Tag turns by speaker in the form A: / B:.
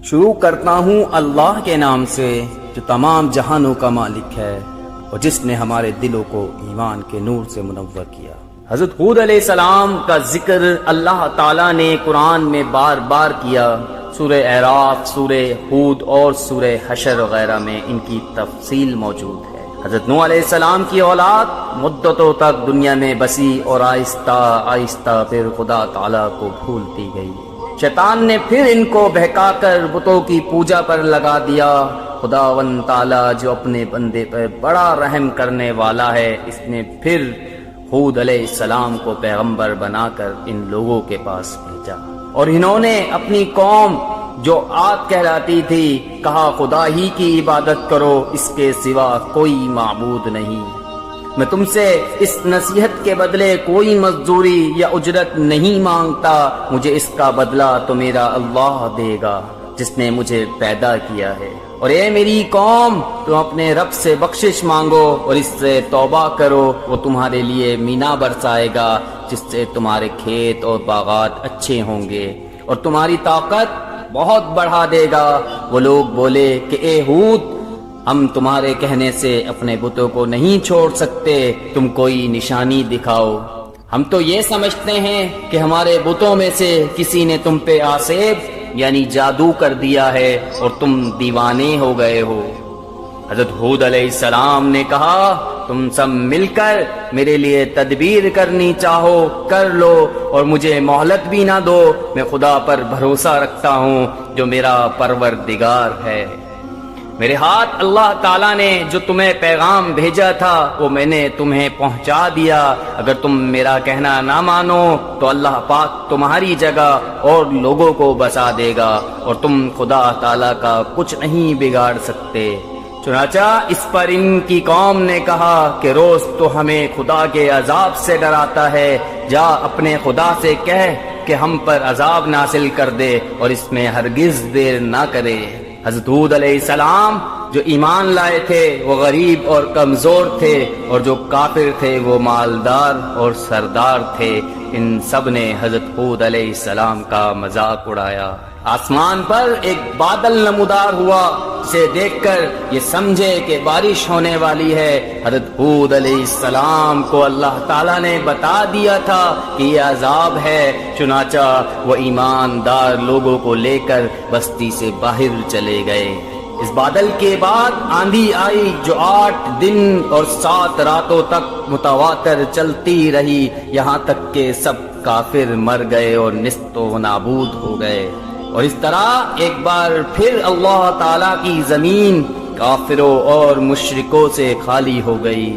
A: شروع کرتا ہوں اللہ کے نام سے جو تمام جہانوں کا مالک ہے اور جس نے ہمارے دلوں کو ایمان کے نور سے منور کیا۔ حضرت ہود علیہ السلام کا ذکر اللہ تعالیٰ نے قرآن میں بار بار کیا۔ سورہ اعراف، سورہ ہود اور سورہ حشر وغیرہ میں ان کی تفصیل موجود ہے۔ حضرت نوح علیہ السلام کی اولاد مدتوں تک دنیا میں بسی اور آہستہ آہستہ پھر خدا تعالیٰ کو بھولتی گئی۔ شیطان نے پھر ان کو بہکا کر بتوں کی پوجا پر لگا دیا۔ خداوند تعالیٰ جو اپنے بندے پر بڑا رحم کرنے والا ہے، اس نے پھر ہود علیہ السلام کو پیغمبر بنا کر ان لوگوں کے پاس بھیجا، اور انہوں نے اپنی قوم جو عاد کہلاتی تھی کہا خدا ہی کی عبادت کرو، اس کے سوا کوئی معبود نہیں۔ میں تم سے اس نصیحت کے بدلے کوئی مزدوری یا اجرت نہیں مانگتا، مجھے اس کا بدلہ تو میرا اللہ دے گا جس نے مجھے پیدا کیا ہے۔ اور اے میری قوم، تم اپنے رب سے بخشش مانگو اور اس سے توبہ کرو، وہ تمہارے لیے مینا برسائے گا جس سے تمہارے کھیت اور باغات اچھے ہوں گے اور تمہاری طاقت بہت بڑھا دے گا۔ وہ لوگ بولے کہ اے ہود، ہم تمہارے کہنے سے اپنے بتوں کو نہیں چھوڑ سکتے، تم کوئی نشانی دکھاؤ۔ ہم تو یہ سمجھتے ہیں کہ ہمارے بتوں میں سے کسی نے تم پہ آسیب یعنی جادو کر دیا ہے اور تم دیوانے ہو گئے ہو۔ حضرت ہود علیہ السلام نے کہا تم سب مل کر میرے لیے تدبیر کرنی چاہو کر لو اور مجھے مہلت بھی نہ دو، میں خدا پر بھروسہ رکھتا ہوں جو میرا پروردگار ہے۔ میرے ہاتھ اللہ تعالیٰ نے جو تمہیں پیغام بھیجا تھا وہ میں نے تمہیں پہنچا دیا، اگر تم میرا کہنا نہ مانو تو اللہ پاک تمہاری جگہ اور لوگوں کو بسا دے گا اور تم خدا تعالیٰ کا کچھ نہیں بگاڑ سکتے۔ چنانچہ اس پر ان کی قوم نے کہا کہ روز تو ہمیں خدا کے عذاب سے ڈراتا ہے، جا اپنے خدا سے کہہ کہ ہم پر عذاب نازل کر دے اور اس میں ہرگز دیر نہ کرے۔ حضرت ہود علیہ السلام جو ایمان لائے تھے وہ غریب اور کمزور تھے، اور جو کافر تھے وہ مالدار اور سردار تھے۔ ان سب نے حضرت ہود علیہ السلام کا مذاق اڑایا۔ آسمان پر ایک بادل نمودار ہوا، اسے دیکھ کر یہ سمجھے کہ بارش ہونے والی ہے۔ حضرت ہود علیہ السلام کو اللہ تعالیٰ نے بتا دیا تھا کہ یہ عذاب ہے، چنانچہ وہ ایماندار لوگوں کو لے کر بستی سے باہر چلے گئے۔ اس بادل کے بعد آندھی آئی جو 8 دن اور 7 راتوں تک متواتر چلتی رہی، یہاں تک کہ سب کافر مر گئے اور نیست و نابود ہو گئے۔ اور اس طرح ایک بار پھر اللہ تعالیٰ کی زمین کافروں اور مشرکوں سے خالی ہو گئی۔